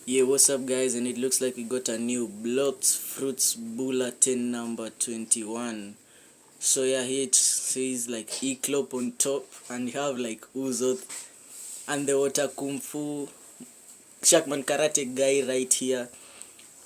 Yeah, what's up guys? And it looks like we got a new Bloxfruits bulletin number 21. So yeah, here it says like Eclop on top, and you have like Uzot and the Water Kung Fu Shackman Karate guy right here.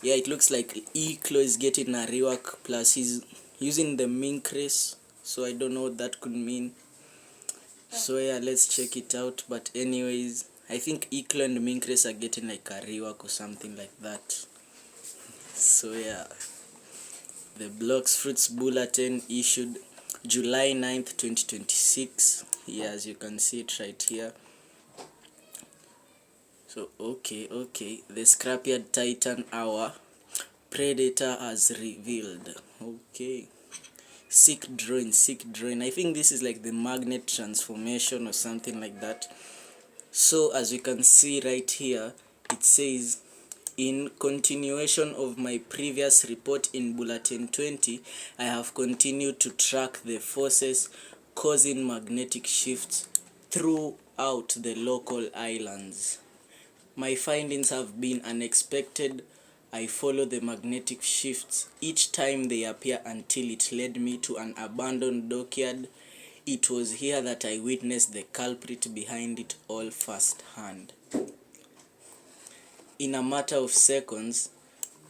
Yeah, it looks like Eclo is getting a rework, plus he's using the mink race, so I don't know what that could mean. So yeah, let's check it out. But anyways, I think Eclo and mink race are getting like a rework or something like that. So yeah, the Bloxfruits bulletin issued July 9th 2026. Yeah, as you can see it right here. So okay, the Scrapyard Titan Hour Predator has revealed. Okay, sick drawing. I think this is like the magnet transformation or something like that. So as you can see right here, it says, in continuation of my previous report in Bulletin 20, I have continued to track the forces causing magnetic shifts throughout the local islands. My findings have been unexpected. I follow the magnetic shifts each time they appear until it led me to an abandoned dockyard. It was here that I witnessed the culprit behind it all firsthand. In a matter of seconds,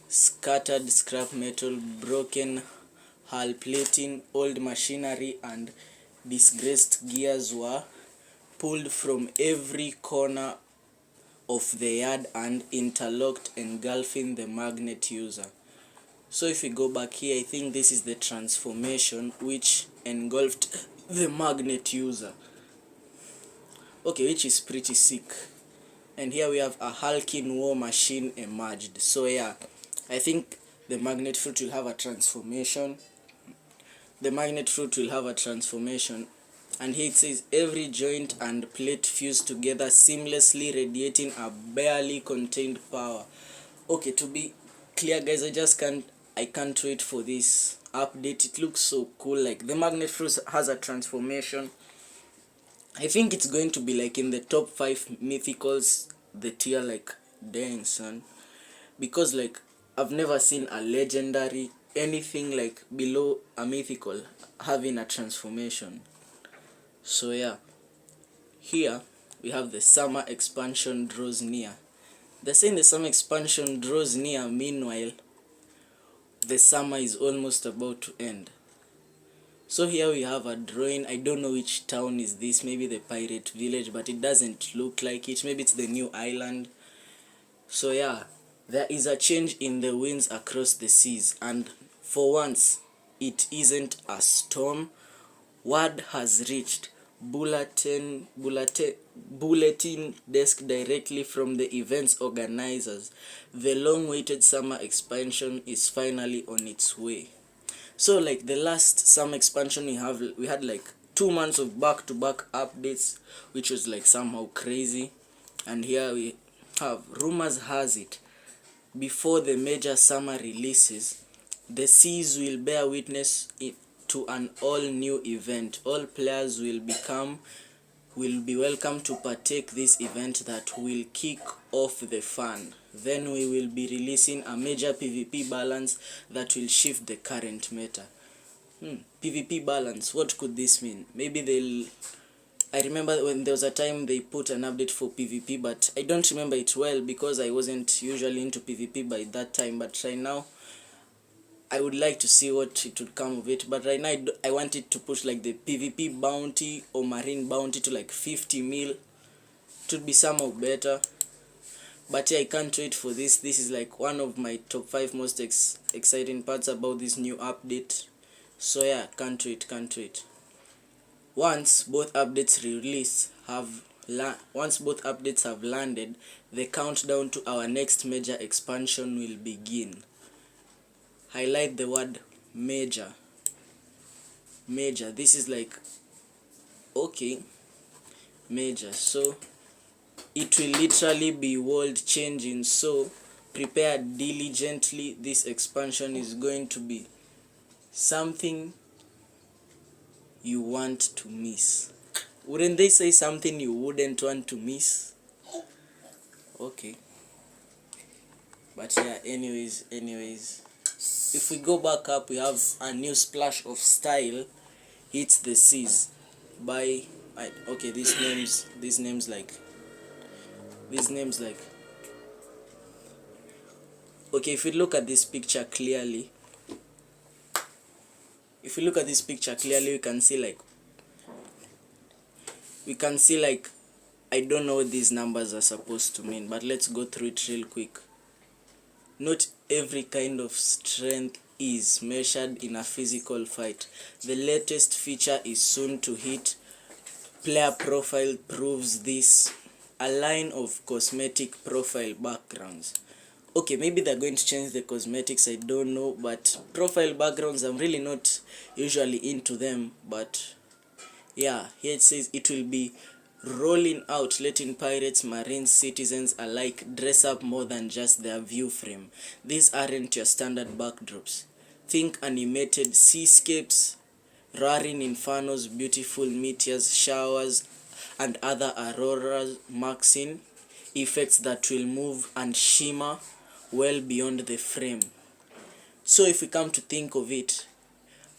scattered scrap metal, broken hull plating, old machinery, and disgraced gears were pulled from every corner of the yard and interlocked, engulfing the magnet user. So if we go back here, I think this is the transformation which engulfed the magnet user. Okay, which is pretty sick. And here we have a hulking war machine emerged. So yeah, I think the magnet fruit will have a transformation. And here it says every joint and plate fused together seamlessly, radiating a barely contained power. Okay, to be clear guys, I can't wait for this update. It looks so cool. Like the magnet fruit has a transformation. I think it's going to be like in the top 5 mythicals, the tier. Like, dang son, because like I've never seen a legendary anything like below a mythical having a transformation. So yeah, here we have the summer expansion draws near. They're saying the summer expansion draws near. Meanwhile, the summer is almost about to end. So here we have a drawing. I don't know which town is this. Maybe the pirate village, but it doesn't look like it. Maybe it's the new island. So yeah, there is a change in the winds across the seas, and for once it isn't a storm. Word has reached bulletin desk directly from the event's organizers. The long-awaited summer expansion is finally on its way. So like the last summer expansion we had like 2 months of back-to-back updates, which was like somehow crazy. And here we have, rumors has it, before the major summer releases, the seas will bear witness to an all-new event. All players will be welcome to partake this event that will kick off the fun. Then we will be releasing a major PvP balance that will shift the current meta. PvP balance, what could this mean? Maybe I remember when there was a time they put an update for PvP, but I don't remember it well because I wasn't usually into PvP by that time. But right now, I would like to see what it would come of it. But right now, I wanted to push like the PvP bounty or marine bounty to like 50 mil. It would be somehow better. But yeah, I can't wait for this. This is like one of my top 5 most exciting parts about this new update. So yeah, can't wait. Once both updates have landed, the countdown to our next major expansion will begin. Highlight the word major. This is like, okay, major. So it will literally be world changing. So prepare diligently. This expansion is going to be something you want to miss. Wouldn't they say something you wouldn't want to miss? Okay. But yeah, anyways, if we go back up, we have a new splash of style hits the seas by okay, these names like okay, if we look at this picture clearly, we can see like I don't know what these numbers are supposed to mean, but let's go through it real quick. Not every kind of strength is measured in a physical fight. The latest feature is soon to hit. Player profile proves this. A line of cosmetic profile backgrounds. Okay, maybe they're going to change the cosmetics, I don't know, but profile backgrounds, I'm really not usually into them, but yeah, here it says it will be rolling out, letting pirates, marines, citizens alike dress up more than just their view frame. These aren't your standard backdrops. Think animated seascapes, roaring infernos, beautiful meteors, showers, and other auroras maxing effects that will move and shimmer well beyond the frame. So if we come to think of it,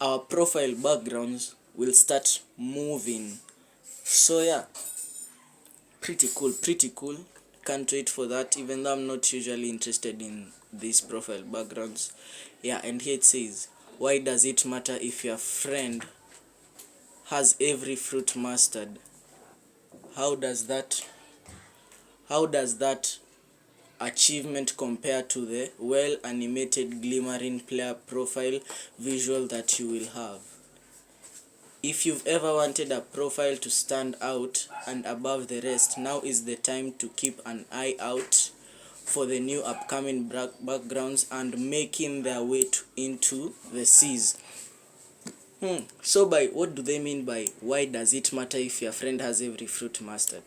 our profile backgrounds will start moving. So yeah, pretty cool. Can't wait for that, even though I'm not usually interested in these profile backgrounds. Yeah, and here it says, why does it matter if your friend has every fruit mastered? How does that achievement compare to the well animated glimmering player profile visual that you will have? If you've ever wanted a profile to stand out and above the rest, now is the time to keep an eye out for the new upcoming backgrounds and making their way into the seas. So by what do they mean by why does it matter if your friend has every fruit mastered?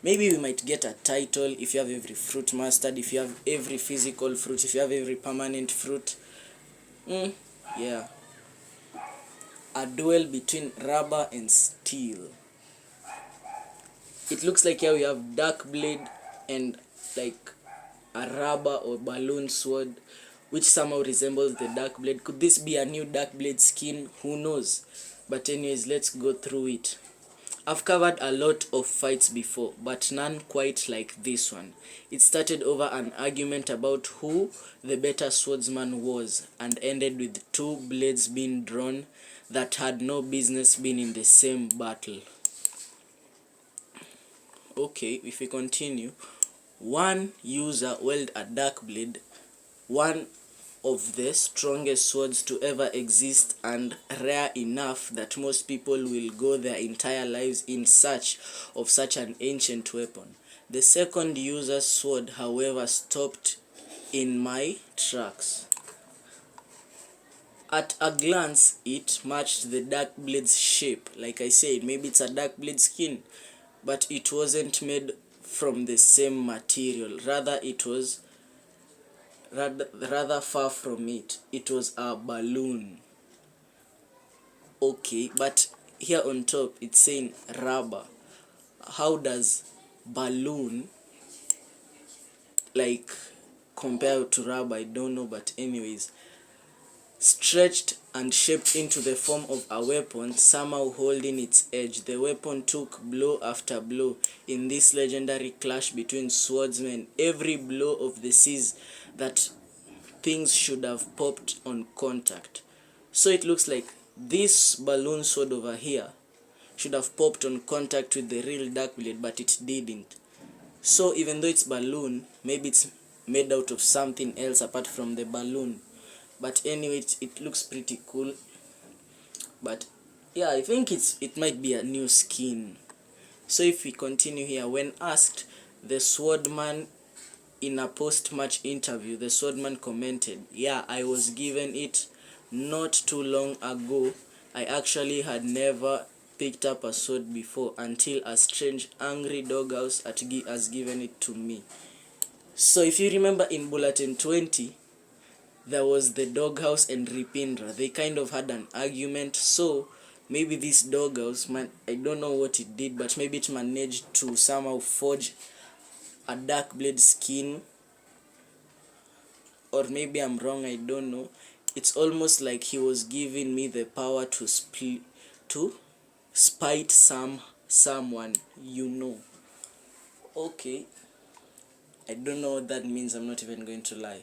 Maybe we might get a title if you have every fruit mastered, if you have every physical fruit, if you have every permanent fruit. Yeah. A duel between rubber and steel. It looks like here we have dark blade and like a rubber or balloon sword, which somehow resembles the dark blade. Could this be a new dark blade skin? Who knows? But anyways, let's go through it. I've covered a lot of fights before, but none quite like this one. It started over an argument about who the better swordsman was, and ended with two blades being drawn that had no business being in the same battle. Okay, if we continue, one user wield a dark blade, one of the strongest swords to ever exist and rare enough that most people will go their entire lives in search of such an ancient weapon. The second user's sword, however, stopped in my tracks. At a glance, it matched the dark blade's shape. Like I said, maybe it's a dark blade skin, but it wasn't made from the same material. Rather, it was rather far from it. It was a balloon. Okay, but here on top it's saying rubber. How does balloon like compare to rubber? I don't know, but anyways, stretched and shaped into the form of a weapon, somehow holding its edge. The weapon took blow after blow in this legendary clash between swordsmen. Every blow of the seas that things should have popped on contact. So it looks like this balloon sword over here should have popped on contact with the real dark blade, but it didn't. So even though it's balloon, maybe it's made out of something else apart from the balloon. But anyway, it looks pretty cool. But yeah, I think it might be a new skin. So if we continue here, when asked, the swordman in a post-match interview, the swordman commented, "Yeah, I was given it not too long ago. I actually had never picked up a sword before until a strange angry doghouse has given it to me." So if you remember in Bulletin 20, there was the doghouse and Ripindra. They kind of had an argument. So maybe this doghouse, I don't know what it did, but maybe it managed to somehow forge a dark blade skin or maybe I'm wrong, I don't know. It's almost like he was giving me the power to spite someone, you know. Okay, I don't know what that means. I'm not even going to lie.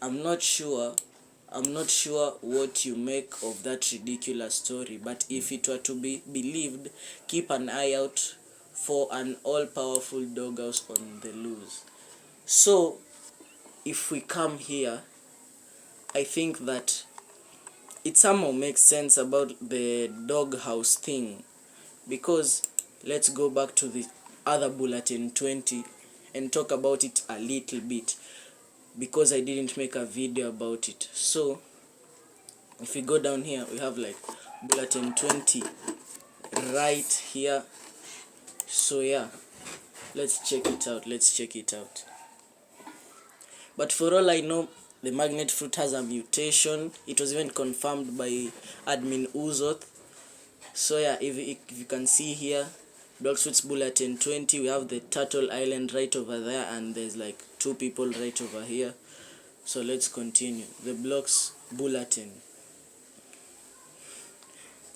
I'm not sure what you make of that ridiculous story, but if it were to be believed, keep an eye out for an all-powerful doghouse on the loose. So, if we come here, I think that it somehow makes sense about the doghouse thing, because let's go back to the other bulletin 20 and talk about it a little bit, because I didn't make a video about it. So if we go down here, we have like bulletin 20 right here. So yeah, let's check it out. But for all I know, the magnet fruit has a mutation. It was even confirmed by admin Uzoth. So yeah, if you can see here, Bloxfruits bulletin 20, we have the Turtle Island right over there, and there's like 2 people right over here. So let's continue. The Blox bulletin,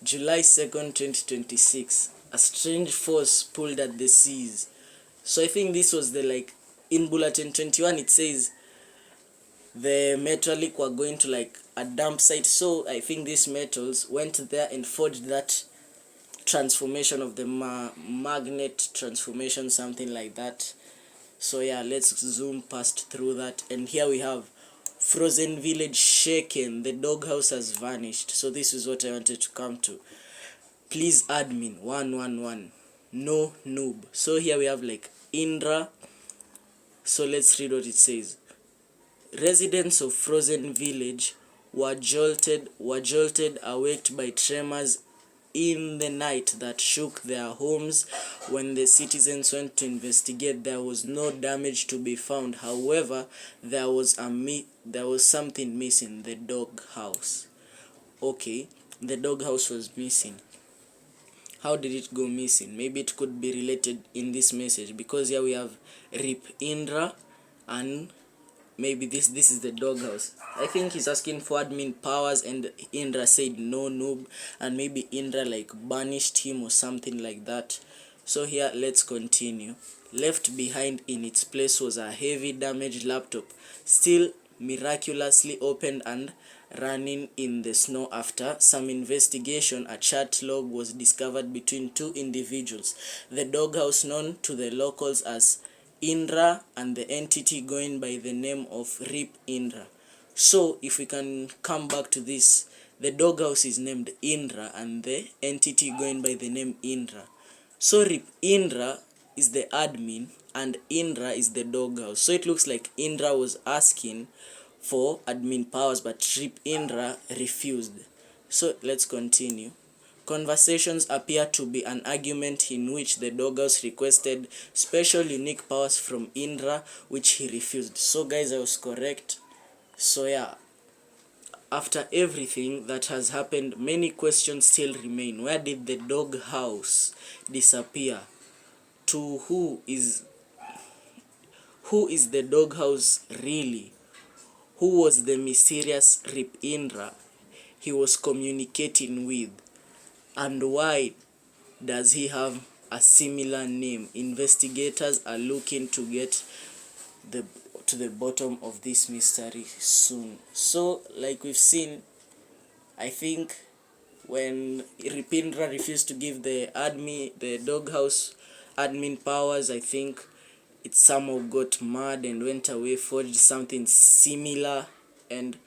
July 2nd, 2026. A strange force pulled at the seas. So I think this was the, like, in bulletin 21 it says the Metallic were going to like a dump site. So I think these metals went there and forged that transformation of the magnet transformation, something like that. So yeah, let's zoom past through that, and here we have frozen village shaken, the doghouse has vanished. So this is what I wanted to come to. Please admin 111, no noob. So here we have like Indra. So let's read what it says. Residents of frozen village were jolted awake by tremors in the night that shook their homes. When the citizens went to investigate, there was no damage to be found. However, there was something missing: the dog house. Okay, the dog house was missing. How did it go missing? Maybe it could be related in this message, because here we have Rip Indra, and maybe this is the doghouse. I think he's asking for admin powers, and Indra said no noob, and maybe Indra like banished him or something like that. So here, let's continue. Left behind in its place was a heavy damaged laptop, still miraculously opened and running in the snow. After some investigation, a chat log was discovered between 2 individuals, the doghouse known to the locals as Indra and the entity going by the name of Rip Indra. So if we can come back to this, the doghouse is named Indra and the entity going by the name Indra. So Rip Indra is the admin and Indra is the doghouse. So it looks like Indra was asking for admin powers, but Rip Indra refused. So let's continue. Conversations appear to be an argument in which the doghouse requested special unique powers from Indra, which he refused. So guys, I was correct. So yeah, after everything that has happened, many questions still remain. Where did the doghouse disappear? To who is the doghouse really? Who was the mysterious Rip Indra he was communicating with? And why does he have a similar name? Investigators are looking to get to the bottom of this mystery soon. So like we've seen, I think when Ripindra refused to give the doghouse admin powers, I think it somehow got mad and went away, forged something similar. And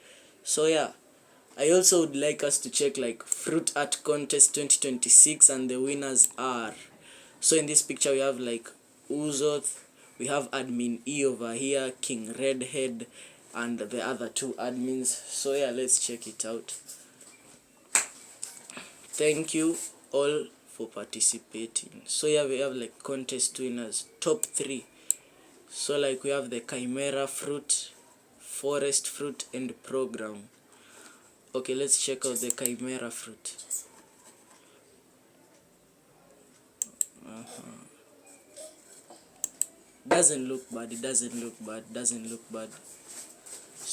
so yeah, I also would like us to check like Fruit Art Contest 2026, and the winners are. So in this picture we have like Uzoth, we have admin E over here, King Redhead, and the other 2 admins. So yeah, let's check it out. Thank you all for participating. So yeah, we have like contest winners, top 3. So like we have the Chimera Fruit, Forest Fruit, and Program. Okay, let's check out the Chimera Fruit. Doesn't look bad, it doesn't look bad.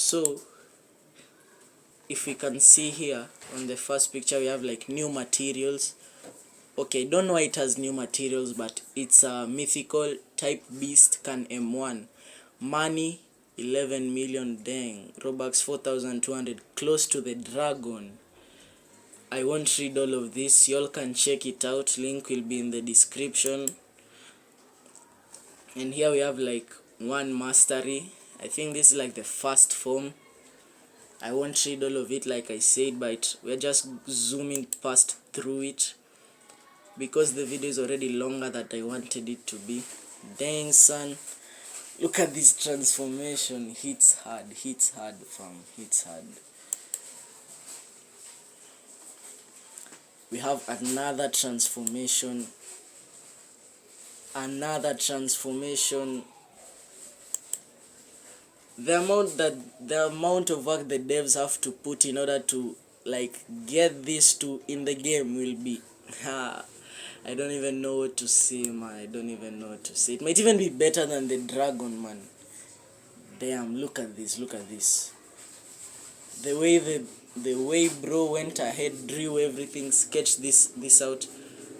So if we can see here on the first picture, we have like new materials. Okay, don't know why it has new materials, but it's a mythical type beast, can M1, money 11 million, dang, Robux 4,200, close to the dragon. I won't read all of this, y'all can check it out, link will be in the description. And here we have like one mastery. I think this is like the first form. I won't read all of it like I said, but we're just zooming past through it because the video is already longer than I wanted it to be. Dang son, look at this transformation. Hits hard fam, hits hard. We have another transformation. The amount of work the devs have to put in order to like get this to in the game will be I don't even know what to say, man. I don't even know what to say. It might even be better than the dragon, man. Damn, look at this. The way bro went ahead, drew everything, sketched this out,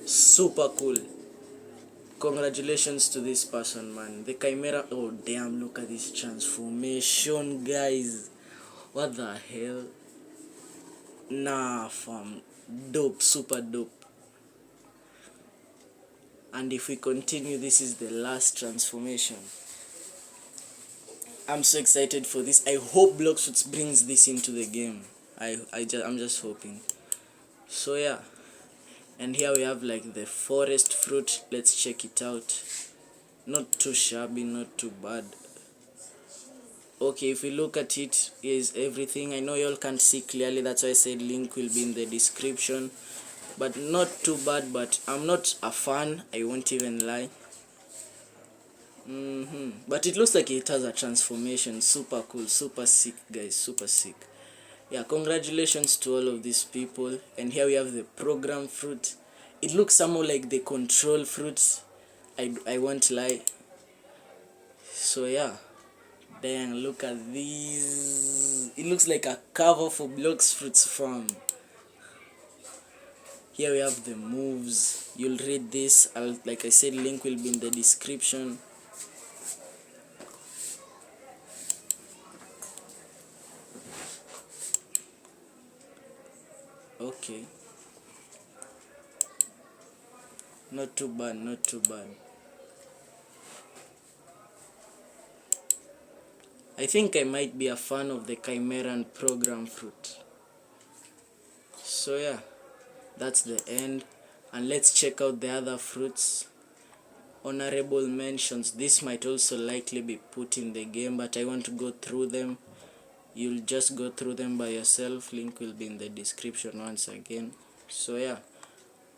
super cool. Congratulations to this person, man. The chimera, oh damn, look at this transformation, guys. What the hell? Nah fam, dope, super dope. And if we continue, this is the last transformation. I'm so excited for this. I hope Bloxfruits brings this into the game. I'm just hoping. So yeah, and here we have like the forest fruit. Let's check it out. Not too shabby, not too bad. Okay, if we look at it, here's everything. I know y'all can't see clearly, that's why I said link will be in the description. But not too bad, but I'm not a fan, I won't even lie. But it looks like it has a transformation. Super cool, super sick, guys, super sick. Yeah, congratulations to all of these people. And here we have the program fruit. It looks somehow like the control fruits, I won't lie. So yeah, dang, look at these. It looks like a cover for Bloxfruits farm. Here we have the moves. You'll read this. Like I said, link will be in the description. Okay. Not too bad, not too bad. I think I might be a fan of the Chimeran program fruit. So yeah, that's the end. And let's check out the other fruits. Honorable mentions. This might also likely be put in the game, but I want to go through them. You'll just go through them by yourself. Link will be in the description once again. So yeah,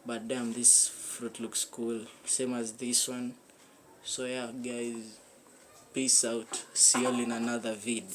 but damn, this fruit looks cool, same as this one. So yeah guys, peace out, see you all in another vid.